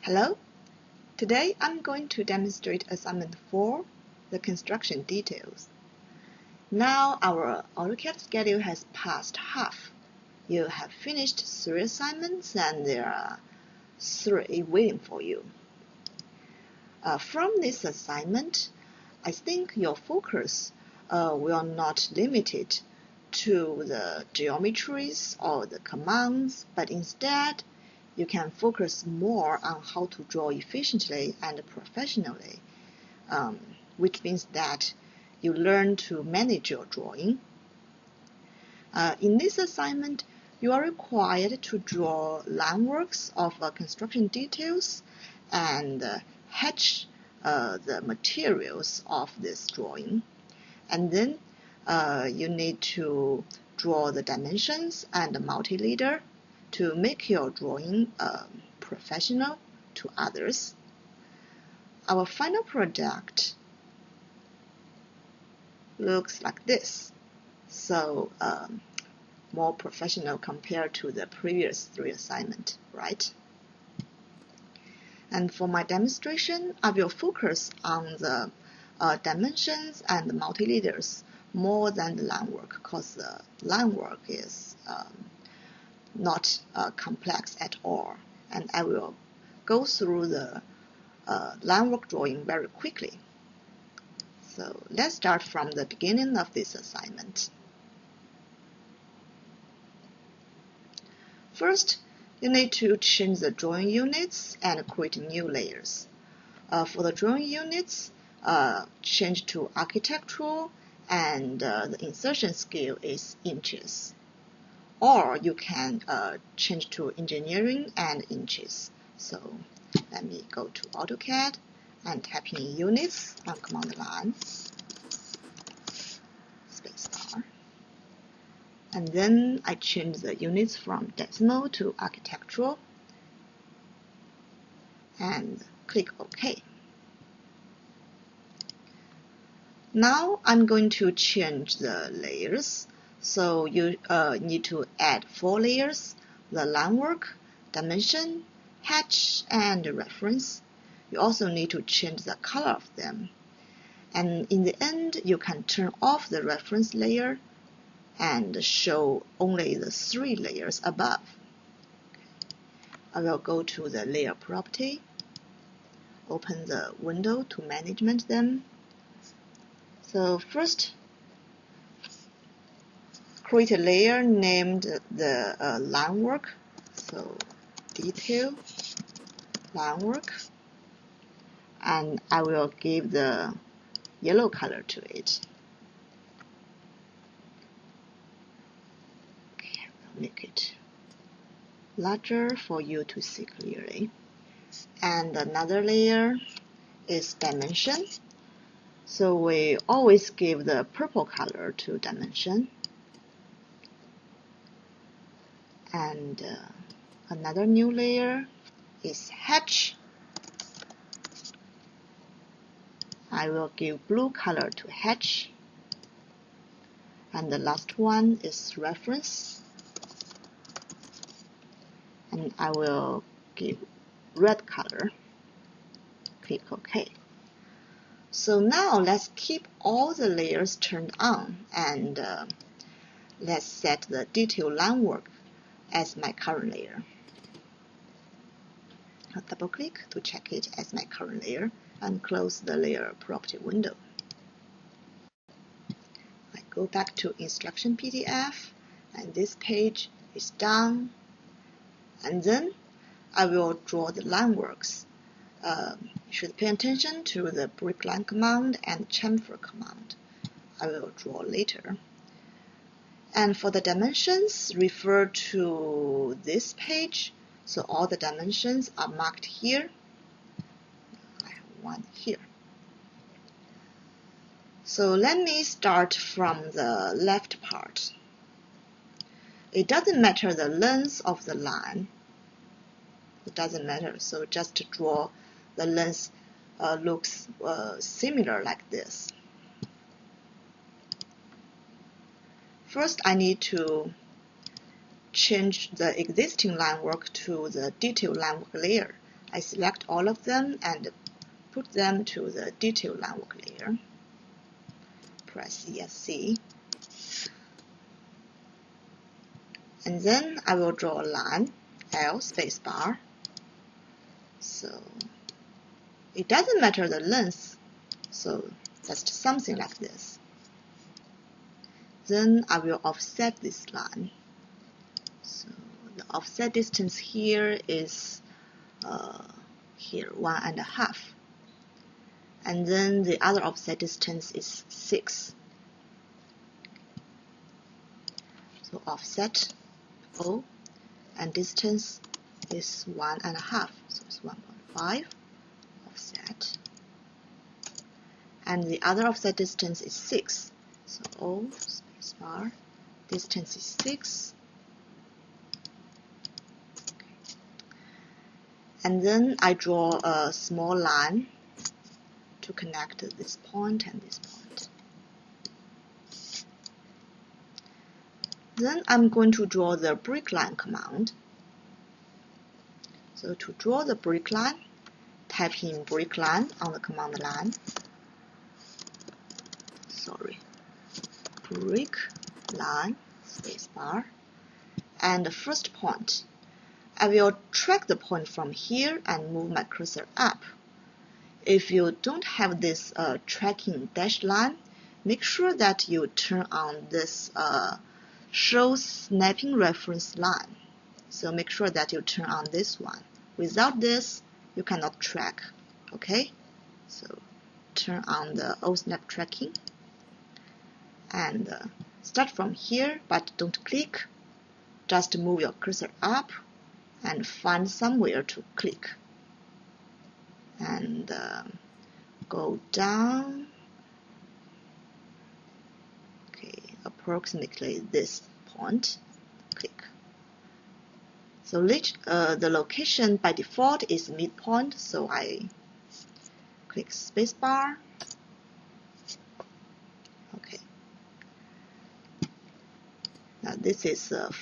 Hello, today I'm going to demonstrate assignment 4, the construction details. Now our AutoCAD schedule has passed half. You have finished 3 assignments and there are 3 waiting for you. From this assignment, I think your focus will not limit it to the geometries or the commands, but instead you can focus more on how to draw efficiently and professionally, which means that you learn to manage your drawing. In this assignment, you are required to draw line works of construction details and hatch the materials of this drawing. And then you need to draw the dimensions and the multi-leader to make your drawing professional to others. Our final product looks like this, so more professional compared to the previous 3 assignments, right? And for my demonstration, I will focus on the dimensions and the multi-leaders more than the line work, because the line work is not complex at all, and I will go through the line work drawing very quickly. So let's start from the beginning of this assignment. First, you need to change the drawing units and create new layers. For the drawing units, change to architectural, and the insertion scale is inches. Or you can change to engineering and inches. So let me go to AutoCAD and type in units on command line, spacebar. And then I change the units from decimal to architectural and click OK. Now I'm going to change the layers. So you need to add 4 layers: the line work, dimension, hatch, and reference. You also need to change the color of them. And in the end, you can turn off the reference layer and show only the 3 layers above. I will go to the layer property, open the window to management them. So first, create a layer named the line work. So detail line work, and I will give the yellow color to it. Okay, I will make it larger for you to see clearly. And another layer is dimension. So we always give the purple color to dimension. And another new layer is hatch. I will give blue color to hatch. And the last one is reference. And I will give red color. Click OK. So now let's keep all the layers turned on, and let's set the detail line work as my current layer. I'll double click to check it as my current layer and close the layer property window. I go back to instruction PDF, and this page is done. And then I will draw the line works. You should pay attention to the break line command and chamfer command. I will draw later. And for the dimensions, refer to this page. So all the dimensions are marked here. I have one here. So let me start from the left part. It doesn't matter the length of the line. It doesn't matter. So just to draw the length looks similar like this. First, I need to change the existing line work to the detail line work layer. I select all of them and put them to the detail line work layer. Press ESC. And then I will draw a line, L spacebar. So it doesn't matter the length, so just something like this. Then I will offset this line. So the offset distance here is here 1.5, and then the other offset distance is 6. So offset O, and distance is 1.5, so it's 1.5 offset, and the other offset distance is 6. So O spacebar, distance is 6. And then I draw a small line to connect this point and this point. Then I'm going to draw the break line command. So to draw the break line, type in break line on the command line. Break line spacebar. And the first point, I will track the point from here and move my cursor up. If you don't have this tracking dashed line, make sure that you turn on this show snapping reference line. So make sure that you turn on this one. Without this, you cannot track. Okay? So turn on the OSnap tracking and start from here, but don't click. Just move your cursor up and find somewhere to click. And go down. Okay, approximately this point. Click. So the location by default is midpoint, so I click spacebar. Okay. Now this is the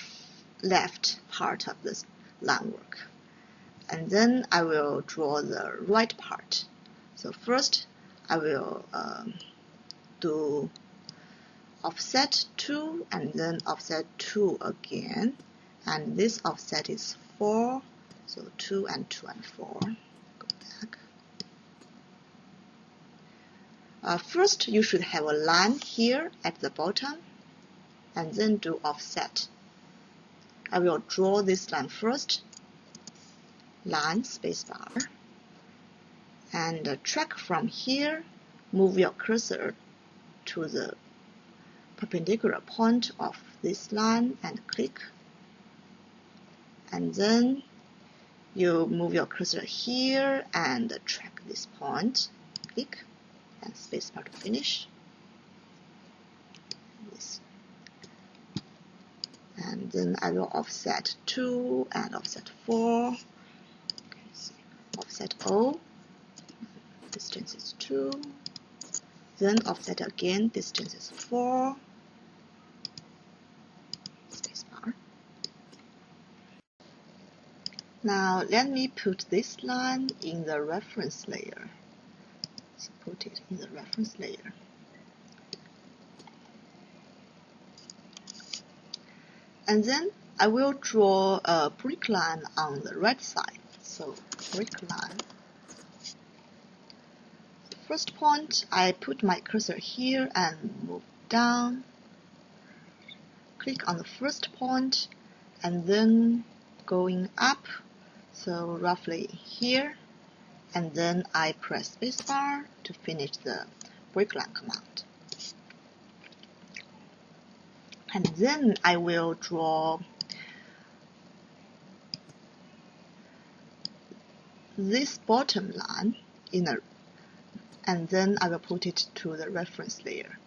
left part of this line work. And then I will draw the right part. So first I will do offset 2 and then offset 2 again. And this offset is 4, so 2 and 2 and 4. Go back. First, you should have a line here at the bottom, and then do offset. I will draw this line first, line spacebar, and track from here. Move your cursor to the perpendicular point of this line and click. And then you move your cursor here and track this point, click, and spacebar to finish. This. And then I will offset 2 and offset 4. Okay, so offset O, distance is 2. Then offset again, distance is 4. Spacebar. Now let me put this line in the reference layer. So put it in the reference layer. And then I will draw a break line on the right side. So break line. The first point, I put my cursor here and move down. Click on the first point and then going up. So roughly here, and then I press spacebar to finish the break line command. And then I will draw this bottom line and then I will put it to the reference layer.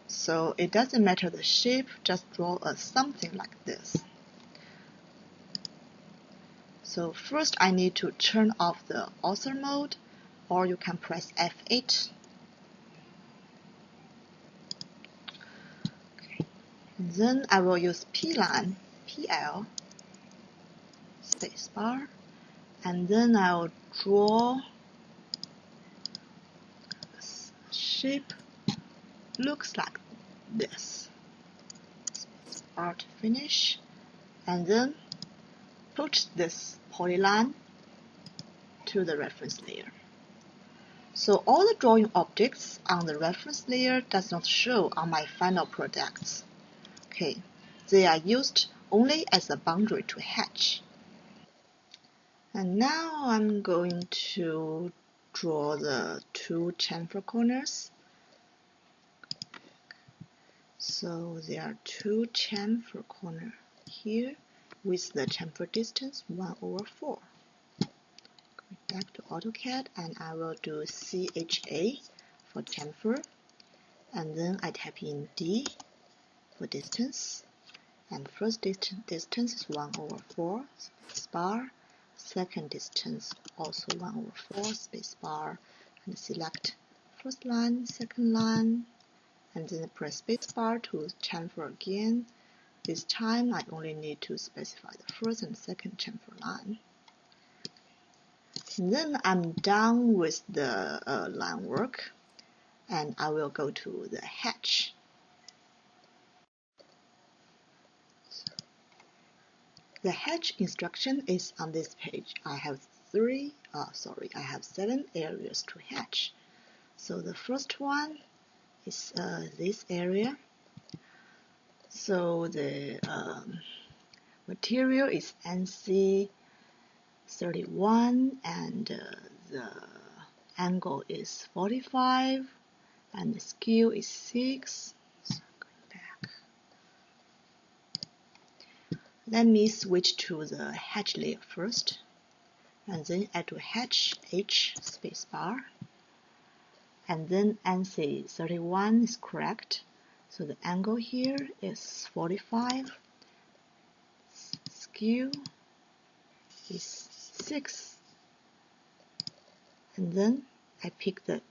So it doesn't matter the shape, just draw something like this. So first I need to turn off the author mode, or you can press F8. Okay. Then I will use P line, PL, spacebar, and then I'll draw shape looks like this. Start finish, and then put this polyline to the reference layer. So all the drawing objects on the reference layer does not show on my final products. Okay, they are used only as a boundary to hatch. And now I'm going to draw the two chamfer corners. So there are two chamfer corners here with the chamfer distance 1/4. Going back to AutoCAD, and I will do CHA for chamfer, and then I type in D for distance, and first distance is 1/4 spacebar, second distance also 1/4 spacebar, and select first line, second line, and then press spacebar to chamfer again. This time I only need to specify the first and second chamfer line. And then I'm done with the line work, and I will go to the hatch. The hatch instruction is on this page. I have 7 areas to hatch. So the first one is this area. So the material is NC31, and the angle is 45, and the scale is 6. So going back. Let me switch to the hatch layer first, and then add to hatch H spacebar, and then NC31 is correct. So the angle here is 45, scale is 6, and then I pick the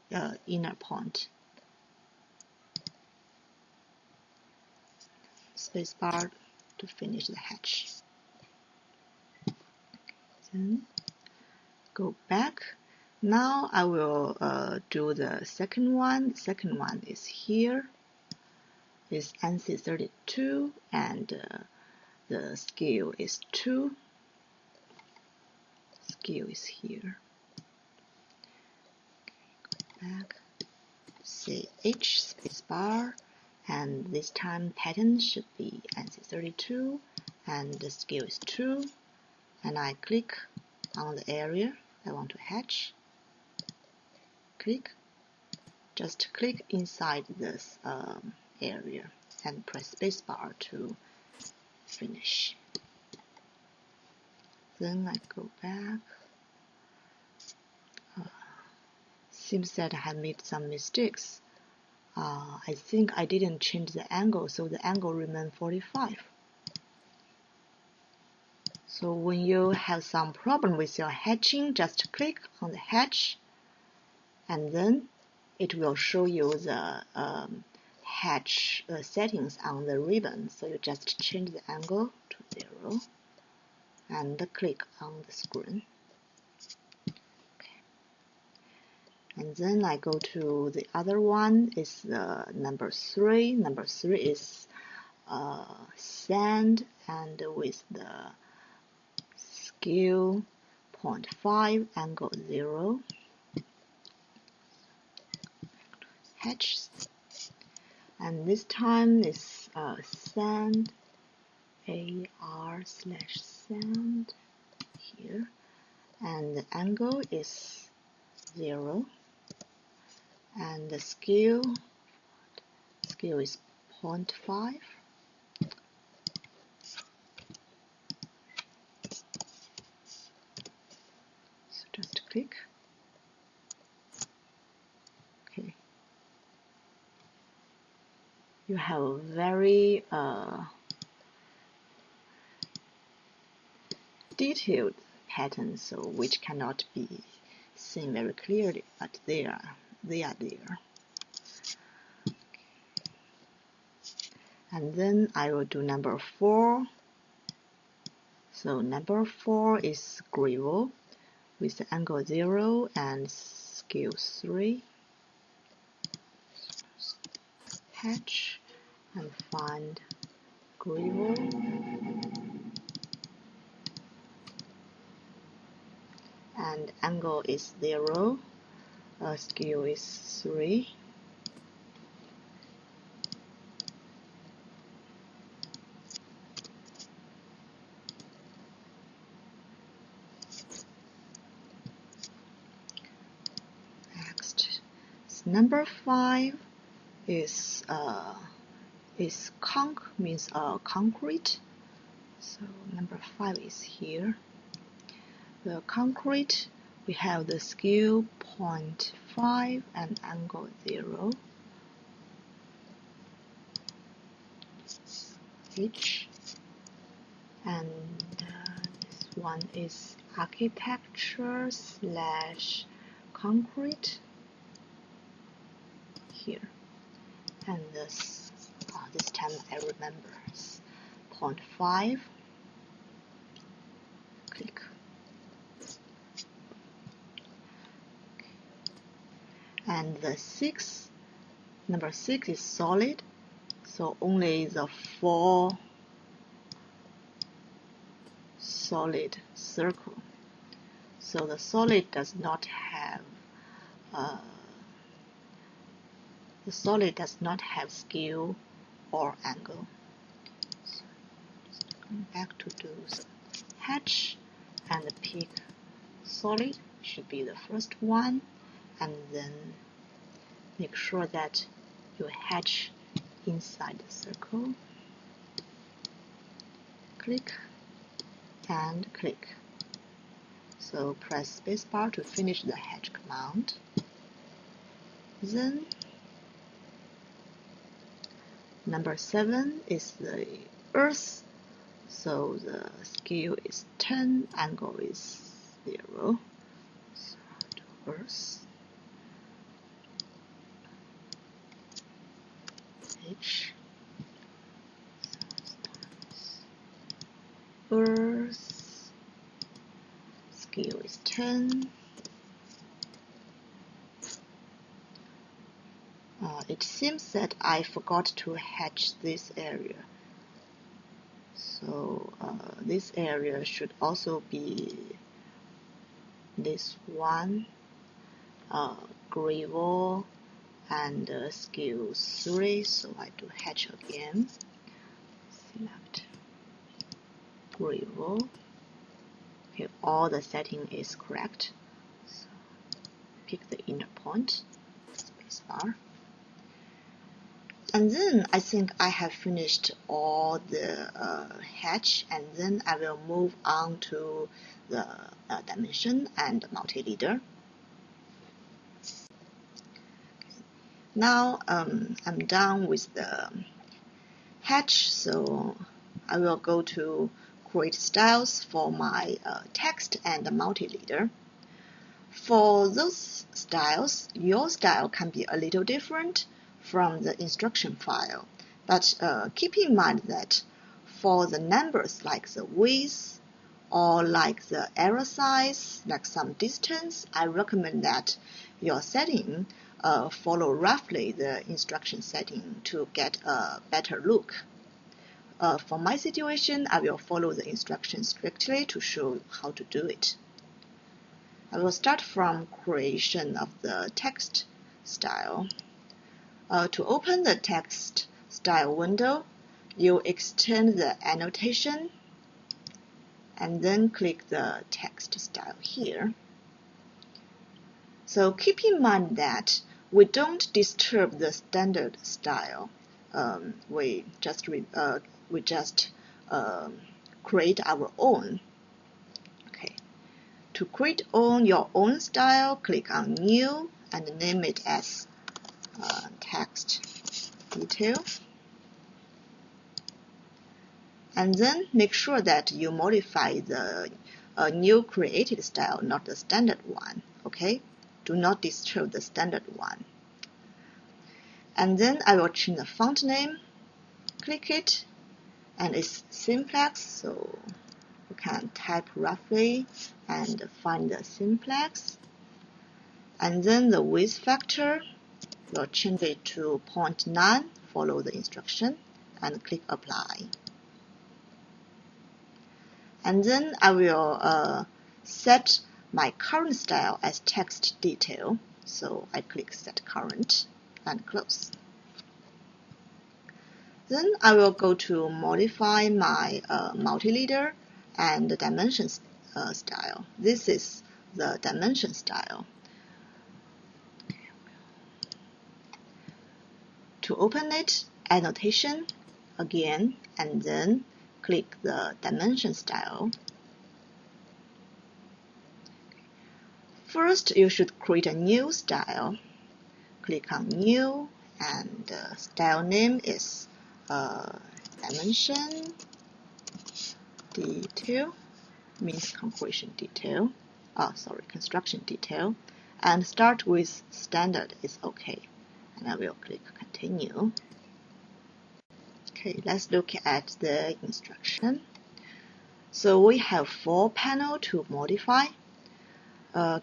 inner point. Spacebar to finish the hatch. Then go back. Now I will do the second one. The second one is here. Is NC32, and the scale is 2. Scale is here. Go back. Say H spacebar, and this time pattern should be NC32, and the scale is 2. And I click on the area I want to hatch. Click. Just click inside this area and press spacebar to finish. Then I go back. Seems that I have made some mistakes. I think I didn't change the angle, so the angle remains 45. So when you have some problem with your hatching, just click on the hatch, and then it will show you the hatch settings on the ribbon. So you just change the angle to 0 and click on the screen. Okay. And then I go to the other one, is number 3. Number 3 is sand, and with the scale 0.5, angle 0. Hatch, and this time is sand, AR/sand here, and the angle is 0, and the scale is 0.5. So just click. Okay. You have a very detailed pattern, so which cannot be seen very clearly, but they are there. And then I will do number 4. So number 4 is gravel. with the angle 0 and skew 3. Hatch and find gravel. And angle is 0, skew is 3. Next, number 5 is conch means concrete. So number 5 is here. The concrete, we have the skew 0.5 and angle 0. H. And this one is architecture / concrete here. And this time I remember 0.5. Click. And the number 6 is solid, so only the 4 solid circle. So the solid does not have skew or angle. So just going back to do the hatch and pick solid, should be the first one, and then make sure that you hatch inside the circle. Click and click. So press spacebar to finish the hatch command. Then number 7 is the earth. So the skew is 10, angle is 0. So to earth. H. Earth. Skew is 10. It seems that I forgot to hatch this area. So this area should also be this one, gravel and skew 3. So I do hatch again. Select gravel. Okay, all the setting is correct. So pick the inner point, spacebar. And then I think I have finished all the hatch, and then I will move on to the dimension and multi-leader. Now I'm done with the hatch, so I will go to create styles for my text and multi-leader. For those styles, your style can be a little different from the instruction file, but keep in mind that for the numbers like the width or like the arrow size, like some distance, I recommend that your setting follow roughly the instruction setting to get a better look. For my situation, I will follow the instructions strictly to show how to do it. I will start from creation of the text style. To open the text style window, you extend the annotation and then click the text style here. So keep in mind that we don't disturb the standard style. We just create our own. Okay. To create your own style, click on New and name it as text detail. And then make sure that you modify the new created style, not the standard one. Okay? Do not disturb the standard one. And then I will change the font name. Click it, and it's simplex. So can type roughly and find the simplex. And then the width factor, we'll change it to 0.9, follow the instruction, and click apply. And then I will set my current style as text detail. So I click set current and close. Then I will go to modify my multi-leader and the dimensions style. This is the dimension style. To open it, annotation again, and then click the dimension style. First, you should create a new style. Click on new, and style name is dimension detail, means construction detail. Construction detail, and start with standard is okay. And I will click continue. Okay, let's look at the instruction. So we have 4 panels to modify.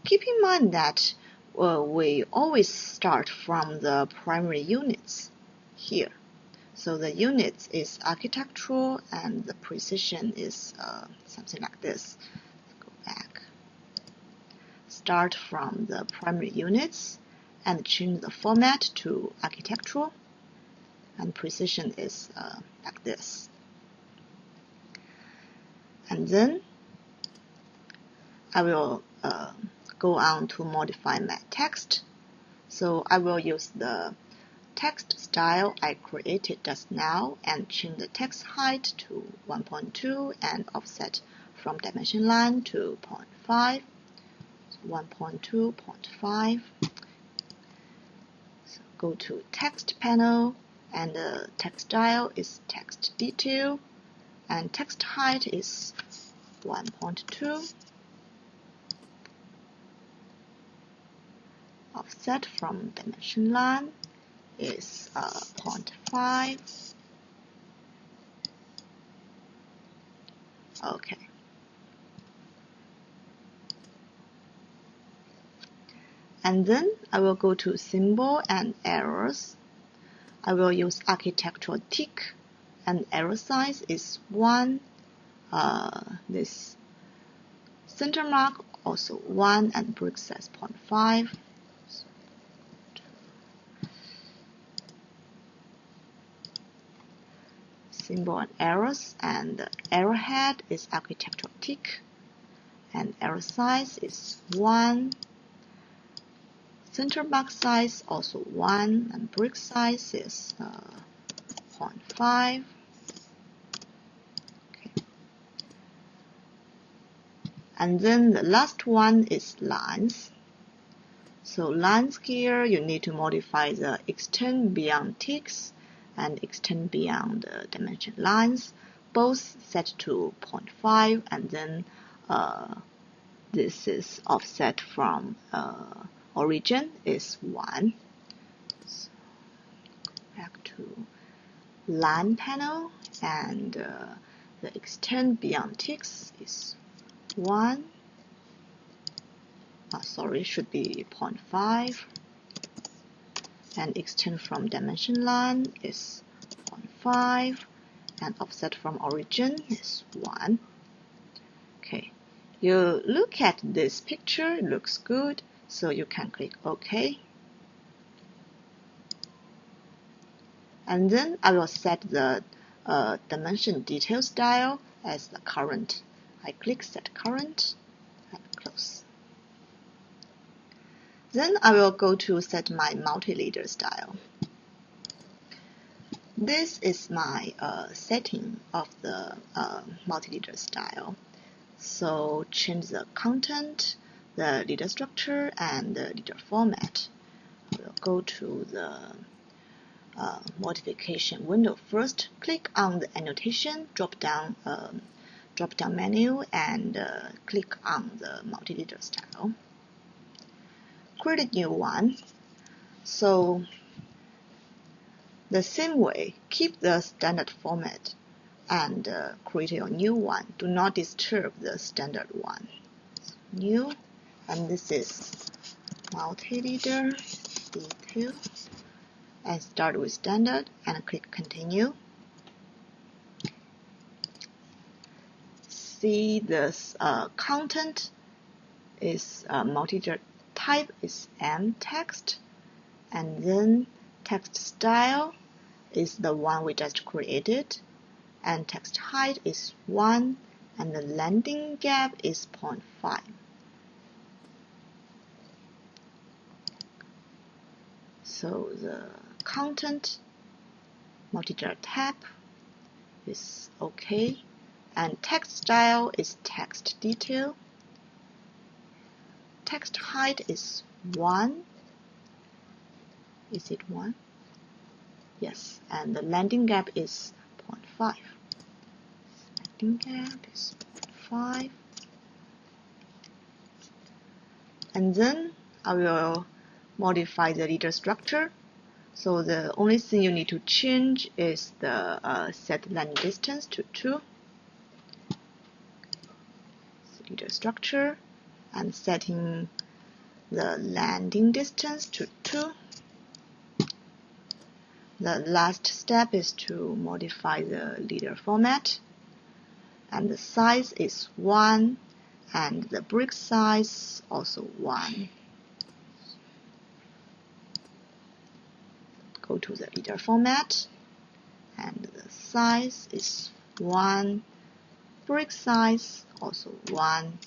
Keep in mind that we always start from the primary units here. So the units is architectural and the precision is something like this. Let's go back. Start from the primary units and change the format to architectural, and precision is like this. And then I will go on to modify my text. So I will use the text style I created just now and change the text height to 1.2 and offset from dimension line to 0.5. 1.2, 0.5. So go to text panel, and the text style is text detail, and text height is 1.2. Offset from dimension line is 0.5. Okay. And then I will go to symbol and errors. I will use architectural tick, and error size is 1. This center mark also 1, and brick size 0.5. Symbol and errors, and the arrowhead is architectural tick, and error size is 1. Center mark size also 1, and brick size is 0.5. Okay. And then the last one is lines. So lines here, you need to modify the extend beyond ticks and extend beyond the dimension lines, both set to 0.5, and then this is offset from origin is 1. So go back to line panel, and the extend beyond ticks is 1. Should be 0.5. And extend from dimension line is 0.5, and offset from origin is 1. Okay, you look at this picture, it looks good, so you can click OK. And then I will set the dimension detail style as the current. I click set current and close. Then I will go to set my multi-leader style. This is my setting of the multi-leader style. So change the content, the leader structure, and the leader format. I will go to the modification window first. Click on the annotation drop-down menu and click on the multi-leader style. Create a new one. So the same way, keep the standard format and create a new one. Do not disturb the standard one. New, and this is multi-leader detail, and start with standard and click continue. See this content is multi-leader type is M text, and then text style is the one we just created, and text height is 1, and the landing gap is 0.5. So the content multi-leader type is okay, and text style is text detail. Text height is 1. Is it 1? Yes, and the landing gap is 0.5. Landing gap is 0.5. And then I will modify the leader structure. So the only thing you need to change is the set landing distance to 2. Leader structure, and setting the landing distance to 2. The last step is to modify the leader format, and the size is 1, and the brick size also 1. Go to the leader format, and the size is 1, brick size also 1,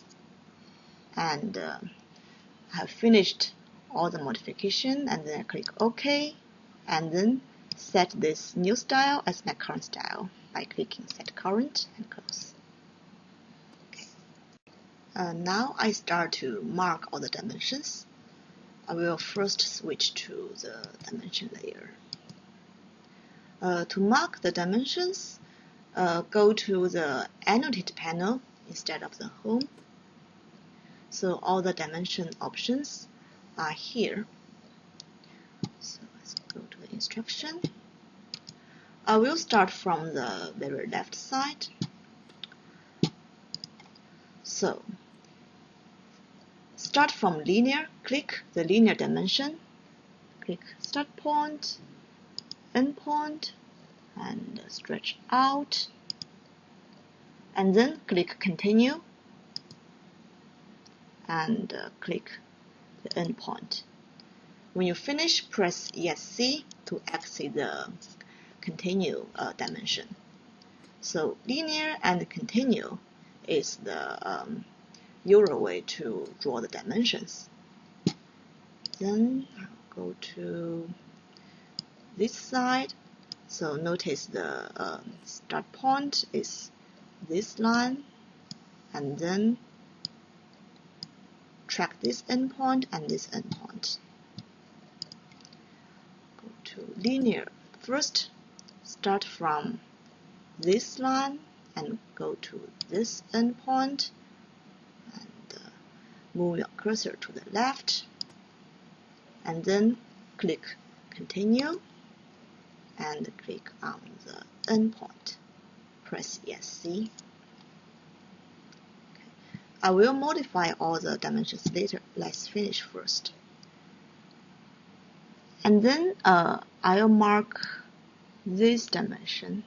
and I have finished all the modification, and then I click OK, and then set this new style as my current style by clicking set current and close. Okay. Now I start to mark all the dimensions. I will first switch to the dimension layer. To mark the dimensions, go to the annotate panel instead of the home. So all the dimension options are here. So let's go to the instruction. I will start from the very left side. So start from linear, click the linear dimension, click start point, end point, and stretch out, and then click continue, and click the end point. When you finish, press ESC to exit the continue dimension. So linear and continue is the usual way to draw the dimensions. Then I'll go to this side. So notice the start point is this line, and then track this endpoint and this endpoint. Go to linear first. Start from this line and go to this endpoint, and move your cursor to the left, and then click continue and click on the endpoint. Press ESC. I will modify all the dimensions later. Let's finish first. And then I'll mark this dimension.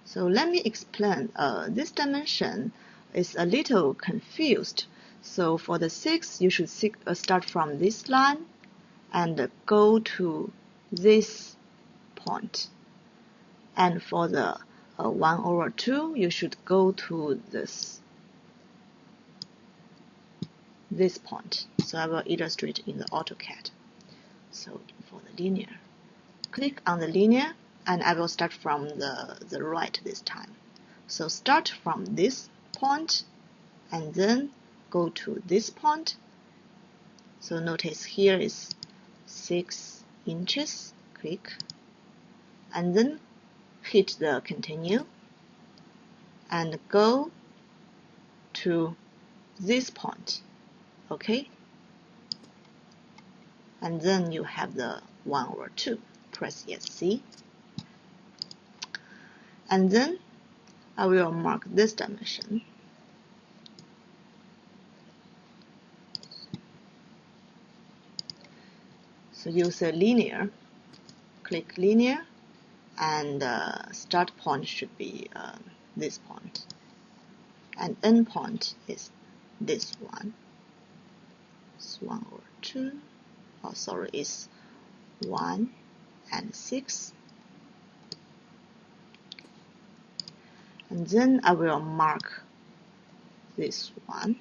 So let me explain. This dimension is a little confused. So for the 6, you should start from this line and go to this point. And for the 1/2, you should go to this point. So I will illustrate in the AutoCAD. So for the linear, click on the linear, and I will start from the right this time. So start from this point, and then go to this point. So notice here is 6 inches. Click, and then hit the continue, and go to this point. Okay, and then you have the 1/2. Press ESC. And then I will mark this dimension. So use a linear, click linear, and start point should be this point, and end point is this one. It's 1 or 2. Oh, sorry, it's 1 and 6. And then I will mark this one.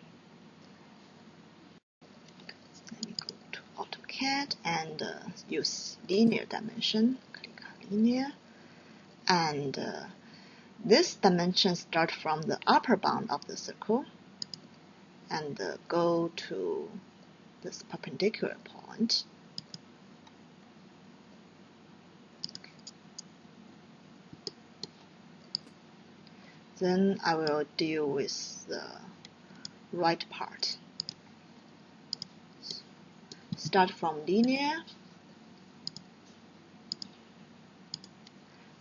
Let me go to AutoCAD and use linear dimension. Click linear, and this dimension start from the upper bound of the circle and go to this perpendicular point. Then I will deal with the right part. Start from linear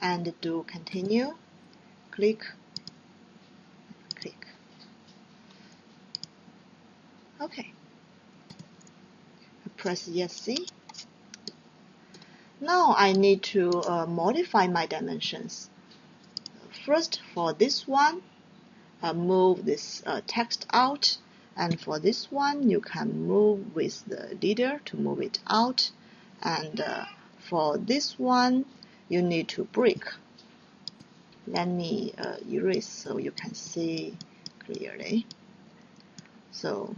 and do continue. Click, click. Okay. Press ESC. Now I need to modify my dimensions. First, for this one, move this text out, and for this one, you can move with the leader to move it out, and for this one, you need to break. Let me erase so you can see clearly. So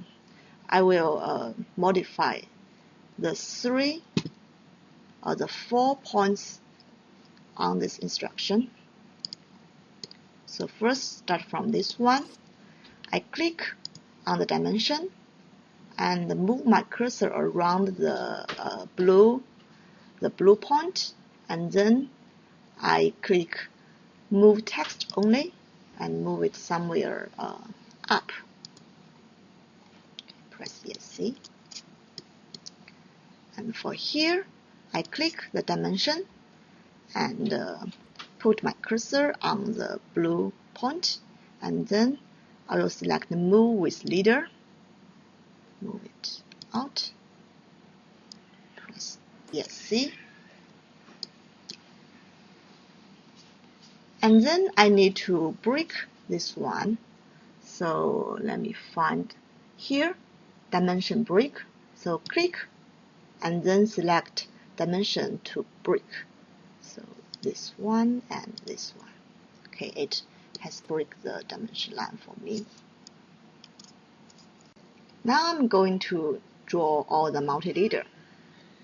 I will modify the 3 or the 4 points on this instruction. So first, start from this one. I click on the dimension and move my cursor around the blue point, and then I click move text only and move it somewhere up. Press ESC. And for here, I click the dimension and put my cursor on the blue point, and then I will select move with leader, move it out, press ESC, and then I need to break this one. So let me find here, dimension break. So click and then select dimension to break. So this one and this one. Okay, it has break the dimension line for me. Now I'm going to draw all the multi-leader.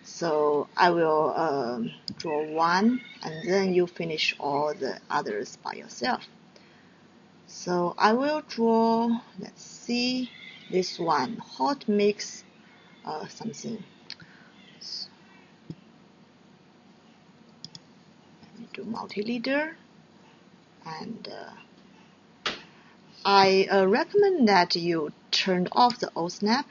So I will draw one, and then you finish all the others by yourself. So I will draw, let's see, this one, hot mix something. So let me do multi-leader, and I recommend that you turn off the O snap.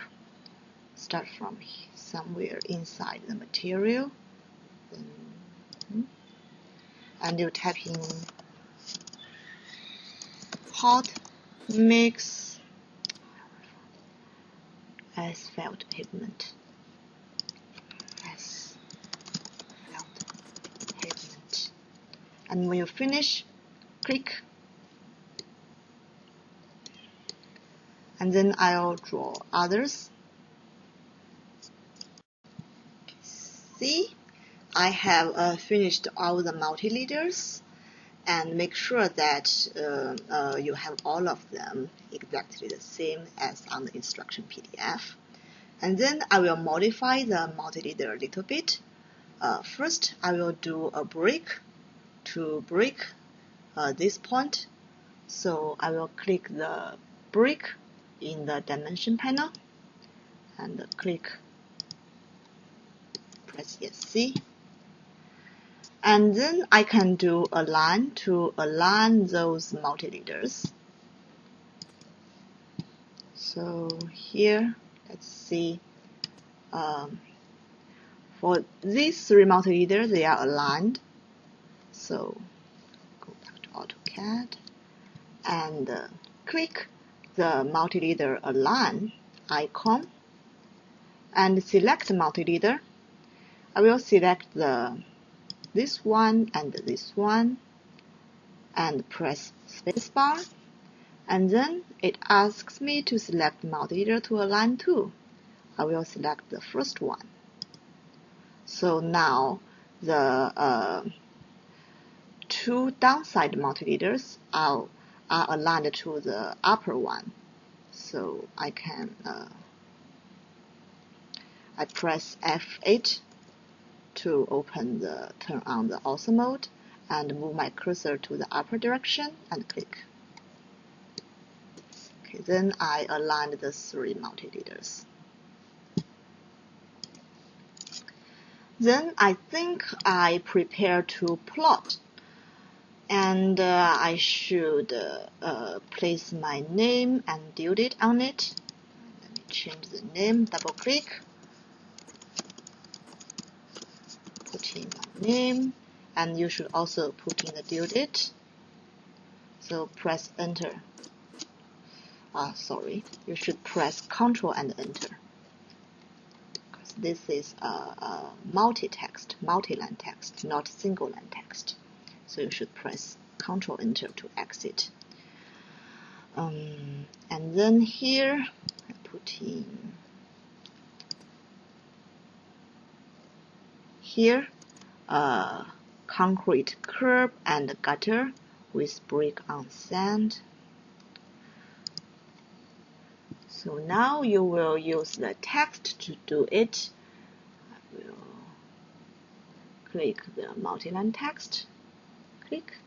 Start from somewhere inside the material, and you type in hot mix asphalt pavement. Asphalt pavement. And when you finish, click, and then I'll draw others. See, I have finished all the multi-leaders, and make sure that you have all of them exactly the same as on the instruction PDF. And then I will modify the multi-leader a little bit. First, I will do a break to break this point. So I will click the break in the dimension panel and click, press ESC. And then I can do a line to align those multi-leaders. So here, let's see, for these 3 multi-leaders, they are aligned. So go back to AutoCAD and click the multi-leader align icon and select multi-leader. I will select this one and this one and press spacebar, and then it asks me to select multi-leader to align to. I will select the first one. So now the two downside multi-leaders are aligned to the upper one. So I can I press F8 to turn on the author mode and move my cursor to the upper direction and click. Okay, then I aligned the three multi-leaders. Then I think I prepare to plot, and I should place my name and due date on it. Let me change the name, double click, put in my name, and you should also put in the due date. So press enter. Sorry, you should press Ctrl and enter. Because this is a multi-text, multi-line text, not single-line text. So you should press Ctrl enter to exit. And then here I put in here concrete curb and gutter with brick on sand. So now you will use the text to do it. I will click the multi-line text, click,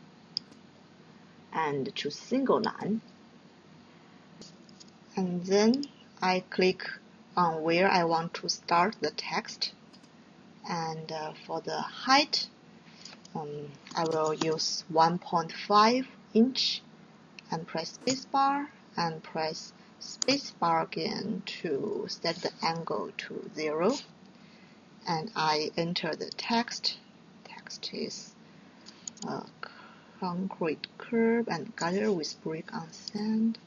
and choose single line. And then I click on where I want to start the text. And for the height, I will use 1.5 inch and press spacebar and press spacebar again to set the angle to 0. And I enter the text. Text is concrete curb and gutter with brick on sand.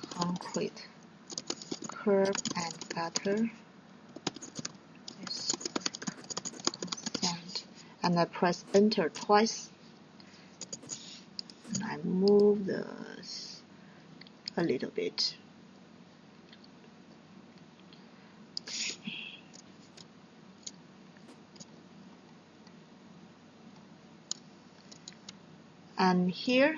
Concrete curb and gutter with brick on sand. And I press enter twice. And I move this a little bit. And here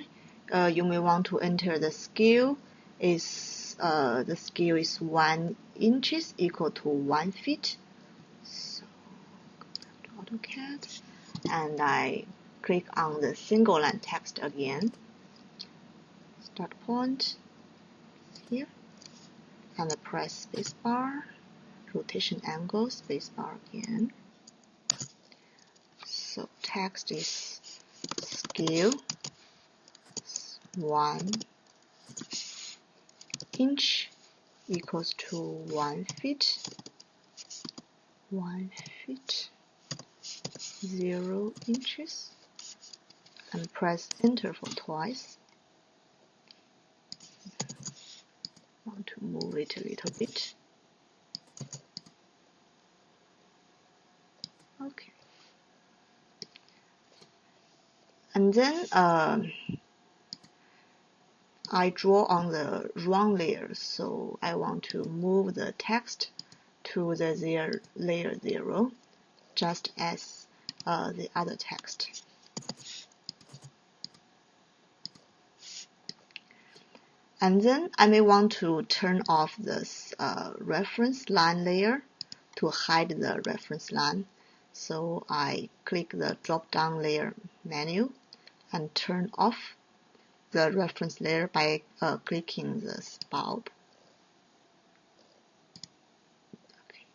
you may want to enter the scale. The scale is 1 inches equal to 1 feet. So go back to AutoCAD and I click on the single line text again. Start point here and I press spacebar, rotation angle, spacebar again. So text is scale 1 inch equals to 1 feet, 1 feet, 0 inches, and press enter for twice. Want to move it a little bit. Okay. And then I draw on the wrong layer, so I want to move the text to the layer 0, just as the other text. And then I may want to turn off this reference line layer to hide the reference line. So I click the drop-down layer menu and turn off the reference layer by clicking this bulb. Okay.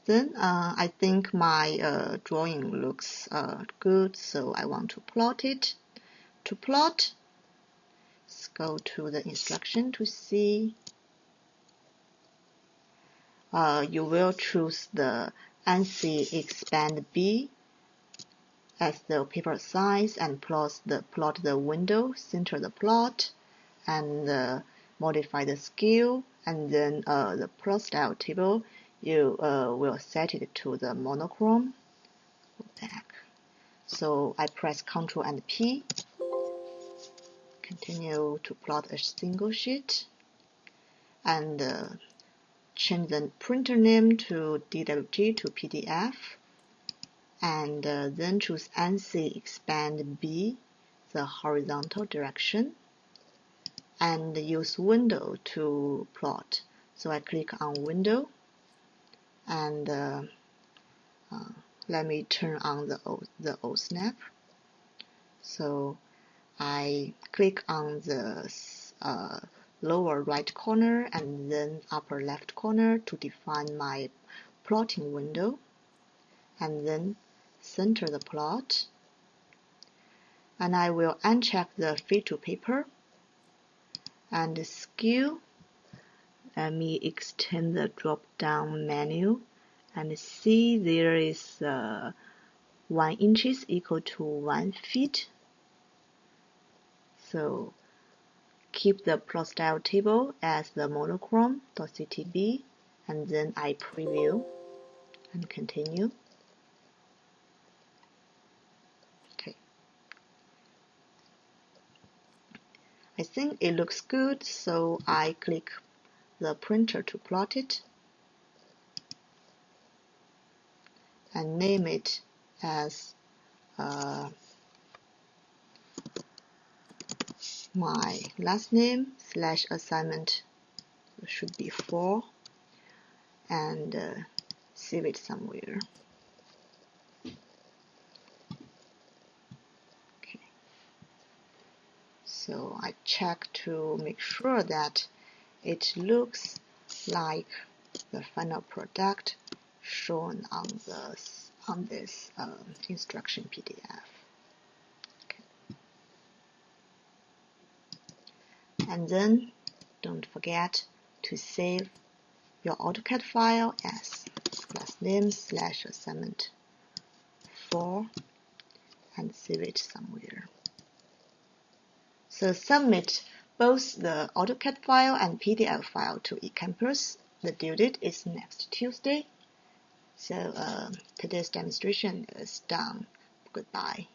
Then I think my drawing looks good, so I want to plot it. To plot, let's go to the instruction to see. You will choose the ANSI expand B as the paper size and plot the window, center the plot, and modify the scale, and then the plot style table, you will set it to the monochrome. Go back. So I press Ctrl and P, continue to plot a single sheet, and change the printer name to DWG to PDF, and then choose ANSI expand B, the horizontal direction, and use window to plot. So I click on window, and let me turn on the O snap. So I click on the lower right corner and then upper left corner to define my plotting window, and then center the plot, and I will uncheck the fit to paper and scale. Let me extend the drop down menu and see there is 1 inches equal to 1 feet. So keep the plot style table as the monochrome.ctb, and then I preview and continue. Okay. I think it looks good, so I click the printer to plot it and name it as my last name / assignment should be 4, and save it somewhere. Okay. So I check to make sure that it looks like the final product shown on this instruction PDF. Okay. And then don't forget to save your AutoCAD file as class name / assignment 4 and save it somewhere. So submit both the AutoCAD file and PDF file to eCampus. The due date is next Tuesday. So today's demonstration is done. Goodbye.